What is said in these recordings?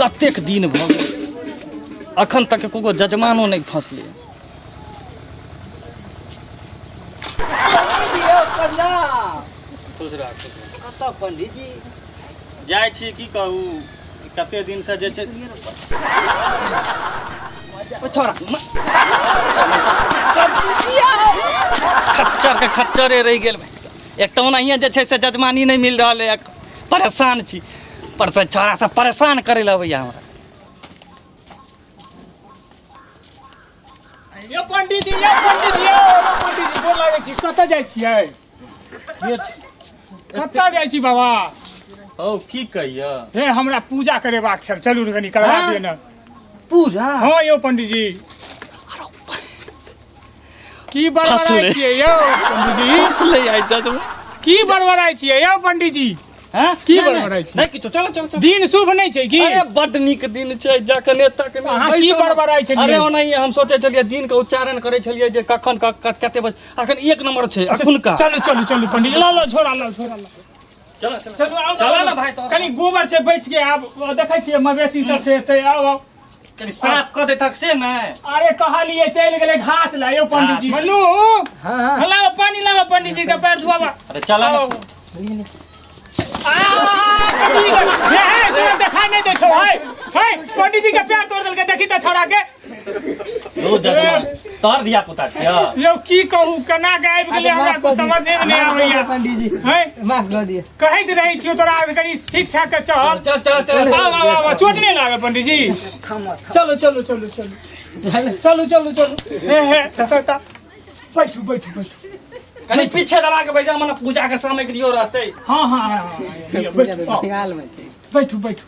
कतेक दिन भ गेल अखन तक एको जजमानो नहीं फंसले। पंडित जी जाय छी की कहू कते दिन से जे छै छोरा खच्चर के खच्चरे रह गेल। एक तो ओनाहिए जे छै से जजमानी नहीं मिल रहा है, परेशान छी। पर से छोरा से परेशान करे ला भैया हमरा। ये पंडित जी बोल लागे छी कत जाय छियै? कत जाय छी बाबा? ओ की कहिया हे हमरा पूजा करेबाक छल, चलू कनी करवा दिय न। पूजा? हाँ यौ पंडित जी की बड़बड़ाई छियै यौ पंडित जी? फसले आइ जजमा की बड़बड़ाई छियै यौ पंडित जी? हां की बड़बड़ाई छी? नहीं किछो चलो चलो दिन शुभ नहीं छै की? अरे बड नीक दिन छै जाके नेता के अहाँ की बड़बड़ाई छलियै? अरे ओनाहिए हम सोचे छलियै दिन के उच्चारण करे छलियै जे कखन कते बजे अखन एक नंबर छै अखन का। चलो चलो चलो पंडित ला ला छोड़ा ला छोड़ा ला चलो चलो आओ चलो ना भाई तो कनी गोबर से बच के आब देखै छियै मवेशी सब छै एतै आओ आओ कनी साफ क दे तक से नै। अरे कहलिए चल गेले घास ला यौ पंडित जी। मनु हां लाओ पानी लाओ पंडित जी का पैर धोवा। अरे चला ना देखा नहीं दे छो है पंडित जी के पैर तोड़ देल के देखी त छड़ा के ओ जजमा तोर दिया पुता छै यौ की कहू केना के आबि गेले हमरा को समझे में नहीं आबैया पंडित जी है माफ कर दिए। कहैत रही छियो तोरा कनी ठीक ठाक के चल चल चल चल आओ चोट नहीं लागल पंडित जी? चलो चलो चलो चलो चलो चलो चलो हे बैठो बैठो बैठो कनी पीछे दबा के बैठा मने पूजा के सामग्रियो रहते। हां हां बैठो बंगाल में छै। बैठो बैठो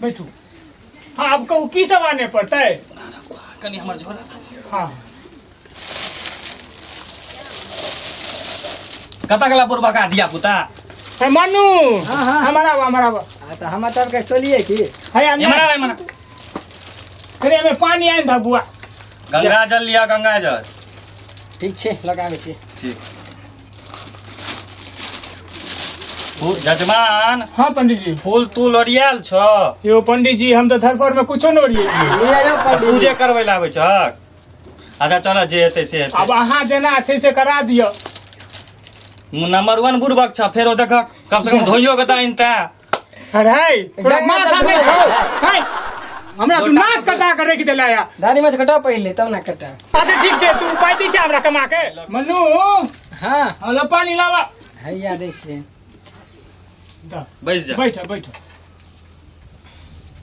बैठो। हाँ अब कहू की सब आने पड़ता है? कनी हमर झोला हाँ कता गला पूर्वा का दिया पुता है मनु। हाँ, हाँ। हमारा तो हम तब के चलिए की है ये मना अरे में पानी आइन धा बुआ। गंगा जल लिया गंगा जल ठीक छै लगाबे छी। ठीक जजमान। हाँ पंडित जी फूल तूल ओरियाल छ? यो पंडित जी हम तो धरफर में कुछो न ओरिए ये पंडित पूजे करबै ला आबै छ। अच्छा चल जे हेतै से हेतै। अब अहाँ जेना छै से करा दियो। नंबर 1 बुर्बक छ फेरो देख कम से कम धोइयो के त इनता। अरे तोरा माथा नहीं छौ है हमरा तू नाक कटा के रख देला या। दाढ़ी में कटा पहले तब ना कटा। अच्छा ठीक छै तू उपाय दी छै हमरा कमा के। मनु हां होला पानी लावा। हैया दै छी। बैठ जा बैठो बैठो।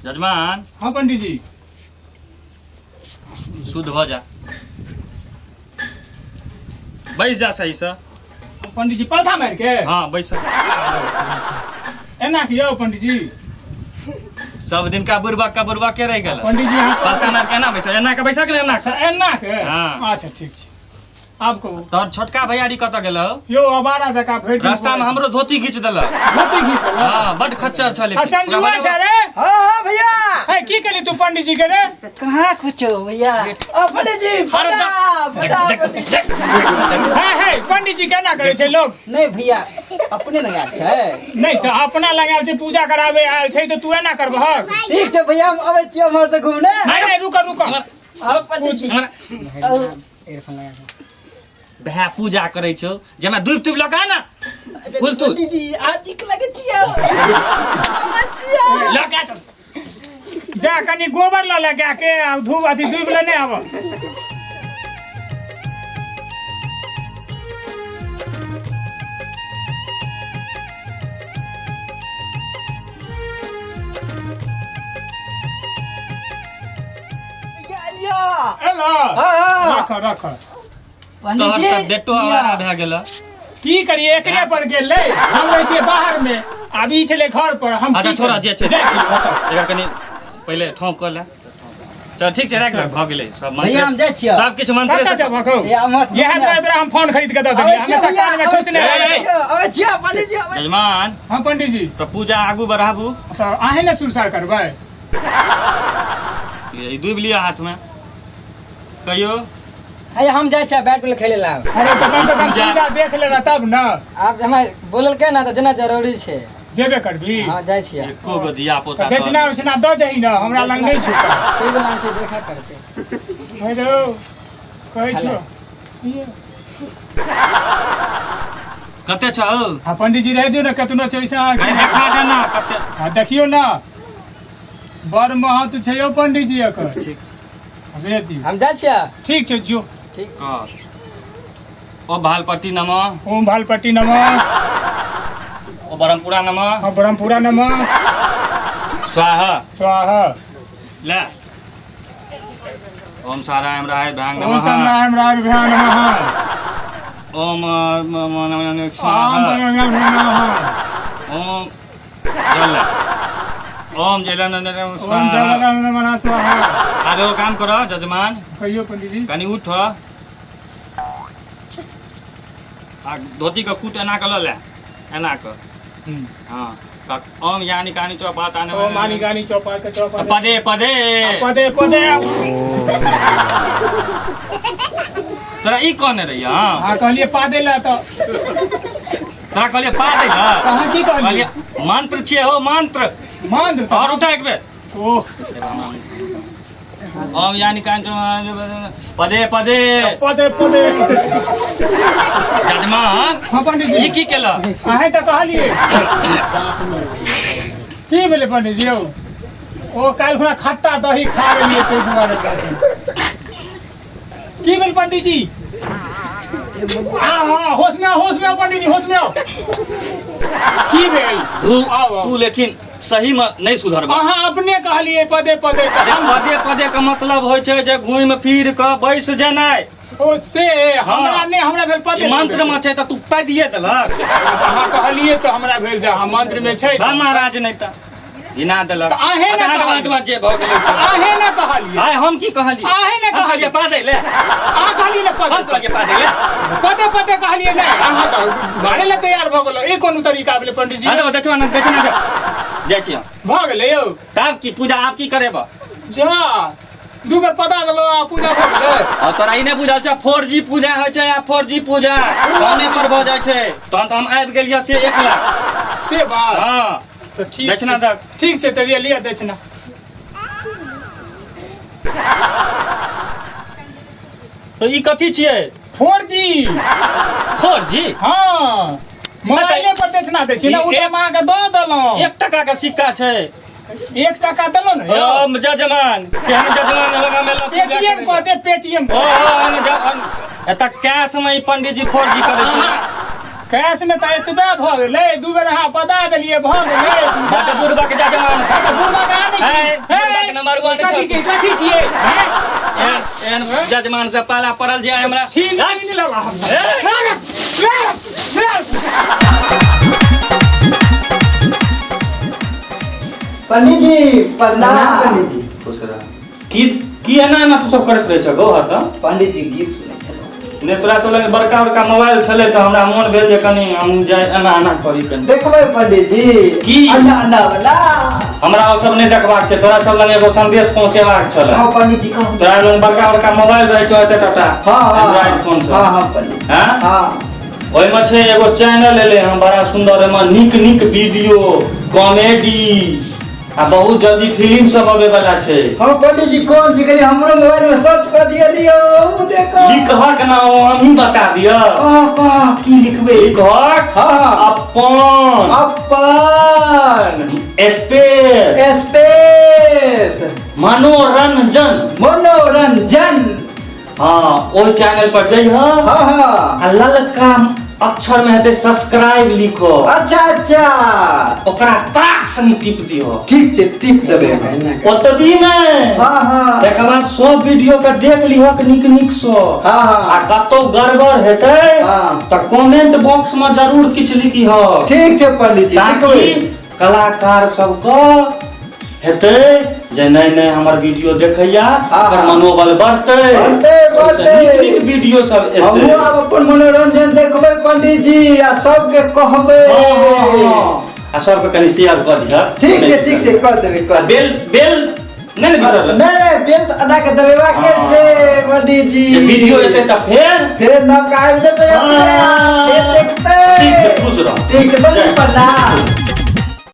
जजमान। हाँ पंडित जी शुद्ध हो जा बैठ जा सही से। पंडित जी पलथा मार के? हाँ बैठ एना किया पंडित जी? सब दिन का बुरबा के रह गेल पंडित जी यहाँ पलथा मार के ना बैसा एना के बैसा के एना के। एना के? हाँ। अच्छा ठीक छै आप कहू। तोर छोटका भैयारी कत गेल यो अबारा जका भेट रास्ता में हमरो धोती खींच देलक। धोती खींच देलक? हाँ बड खच्चर छले। संजुआ छै रे? हां भैया है की कली तू पंडित जी के रे? कहाँ कुछो भैया। पंडित जी है पंडित जी केना करे छै लोग? नहीं भैया अपने लगा छै। नहीं तो अपना लगाल छै पूजा कराबे आयल छै तो तू एना करबह? ठीक छै भैया हम आबै छियै हमर से घूमने। नहीं रुको रुको अब पंडित जी एयरफोन लगा के भै पूजा करे छौ जेना दूब तूब लगा ना फूल तू पंडित जी आज ठीक लगे छियै। लगा चल जा कनी गोबर ल लगा के धूप अथी दूब लेने आब। एलो रख रख। तोहर त बेटो आवारा भै गेल। की करिए एकरे पर गेल ले हम रहे छिए बाहर में अब ई छले घर पर हम। अच्छा छोरा जे छै एकर कनी पहले ठोक कर ले। चल ठीक छै राख भ गेलै सब भैया हम जाय छियै। सब किछ मंत्र से यह तोरा हम फोन खरीद के द देलिए हमेशा कान में ठोसने अबे छियै पंडित जी। जजमान। हां पंडित जी तो पूजा आगू बढ़ाबू तो आहे ने सुरसार करबै। ये दूब लिया हाथ में कहियो। अरे हम जाय छियै बैट बॉल खेले ला। अरे तो कम से कम पूजा देख लेना तब ना। आप हमें बोलल के ना तो जना जरूरी छै। जेबे करबी हाँ जाइ छियै एको गो दिया पोता दक्षिणा उछिना दऽ जाही न हमरा लग नहीं छै कई बेला छै देखा करते हेलो कहै छौ कते छौ हाँ पंडित जी रह दियो न कतनो छै ऐसा कहीं देखा दे ना कते हाँ देखियो ना बड़ महत्व छै यौ पंडित जी एकर ठीक भेज दियो हम जाइ छियै ठीक छै जो ठीक कर ओ भालपट्टी नमः ओम भालपट्टी नमः ओ ब्रह्मपुरा नमः हाँ ब्रह्मपुरा नमः स्वाहा स्वाहा ले ओम सारायण राय भ्रांग ओम नमः सन्नाम राय भ्यां नमः ओम ओम स्वाहा परमं नमः ओम जल ओम जलानंद ओम स्वाहा जलानंद नमः स्वाहा आरो काम करो जजमान कहियो पंडित जी कनी उठ आ धोती के कूट एना के ल ले एना के हाँ ओम यानी कानी चौपात आने ओम मानी गानी चौपा के चौपा पदे पदे पदे पदे तोरा ई कौन रही हाँ कहलिए पादे ला तो तोरा कहलिए पा दे कहाँ की कहलिए मंत्र छिए हो मंत्र मंत्र और उठा एक बेर ओह ओम यानी कानी पदे पदे पदे पदे जजमान हाँ पंडित ई जी की केला अहें तो कहलिए की भेलै पंडित जी यौ ओ काल्हि खुना खट्टा दही खा लेलिए ताहि दुआरे की भेल पंडित जी हाँ होश में आओ पंडित जी होश में आओ की भेल आओ तू लेकिन सही में नहीं सुधर अहाँ अपने कहलिए पदे पदे पदे पदे का मतलब होइ छै जे घूम फिर के बैस जेनाइ ओ से हमरा ने हमरा भेल पदे मंत्र में छै त तू पदिए देलक अहाँ कहलिए तो हमरा भेल जे हाँ मंत्र में छै बा महाराज नहीं त गिना देलक तऽ अहें ने हट हट जे भ गेलै सब अहें ने कहलिए आय हम की कहलिए अहें ने हम कहलिए कहलिए पा दे ले अहाँ कहलिए ने हम पदे कहलिए पा दे ले पदे पदे कहलिए नहीं अहाँ तो मारे ला तैयार भ गेलो ई कोन तरीका भेलै पंडित जी हेलो देखो ना जाइ छी भ गेलै यौ तब की पूजा आप की करेबा जा दू बेर पता देलो आ पूजा भ गेलै और तोरा ई नहीं बुझल छै 4G पूजा होइ छै या 4G पूजा कमे पर भ जाइ छै तहन त हम आबि गेलियै से 1 लाख से बात हां तो ठीक दक्षिणा छै। दक ठीक छै तलिए लिया दक्षिणा तो ई कथी छियै 4G 4G हाँ मोबाइले पर दक्षिणा दै छी ना ई ओ एक- हम अहाँके दऽ देलहुँ 1 टका के सिक्का छै 1 टका देलहुँ ने यौ ओ जजमान केहन जजमान लगा मेला पेटीएम कह दे पेटीएम ओ एत कैश में ई पंडित जी 4G करे छै कैश ने तऽ एतबे भऽ गेलै दू बेर अहाँ पता देलियै भऽ गेलै बात बुढ़बा के जजमान छै बुढ़बा कहाँ नहि है, छी बुढ़बा के नंबर 1 कथी छै कथी छियै हैं? एहन जजमान से पाला पड़ल जे हमरा छीन नहीं लेला हमरा ए? पंडित जी प्रणाम पंडित जी खुश रह की एना एना तू सब करत रहे छ गो हत पंडित जी गीत सुनै छलहुँ ने तोरा सब लगे बड़का बड़का मोबाइल छले त हमरा मोन भेल जे कनी हम जाय एना एना करी कनी देखबै पंडित जी की? अंडा अंडा वाला हमरा ओ सब नहीं देखबाक छै तोरा सब लगे एगो संदेश पहुंचेबाक छले हाँ पंडित जी कहूँ तोरा लग बड़का बड़का मोबाइल रहे छौ एते टाटा हाँ एंड्रॉइड फोन सब हाँ हाँ पंडित हाँ हाँ ओहिमे छै एगो चैनल एले हम बड़ा सुंदर ओहिमे नीक नीक वीडियो कॉमेडी आ बहुत जल्दी फिल्म सब आवे वाला छै हाँ पंडित जी कौन जी कनी हमरो मोबाइल में सर्च कर दिया लियो वो देखो जी कहक ना हम ही बता दिया कह की लिखबे कहक हाँ अपन अपन स्पेस स्पेस मनोरंजन मनोरंजन हाँ ओ चैनल पर जइह हाँ हाँ आ ललका अक्षर में हेतै सब्सक्राइब लिखो अच्छा अच्छा ओकरा ताक संग टिप दियो ठीक छै टिप देबै ओतबी नहीं हाँ हाँ तकर बाद सब वीडियो के देख लिहक नीक नीक सो हाँ आ हाँ कतौ गड़बड़ हेतै हाँ। त कमेंट बॉक्स में जरूर किछ लिखिह ठीक छै पंडित जी ताकि लिखबै कलाकार सबके हेतै जे नहीं नहीं हमर वीडियो देखैया हाँ। ओकर मनोबल बढ़तै बढ़तै। ओइसे नीक नीक वीडियो सब हमहूँ एतै आब अपन मनोरंजन देखबै पंडित जी आ सबके कहबै आ सबके कनि शेयर कऽ दिह ठीक छै कह देबै कह देबै बेल बेल नहीं ने बिसर नहीं बेल तऽ अदा के देबै के हाँ। जे पंडित जी जे वीडियो एतै त फेर फिर नौका आबि जेतै अपने आप, फिर देखतै ठीक छै खुश रह ठीक छै पंडित जी प्रणाम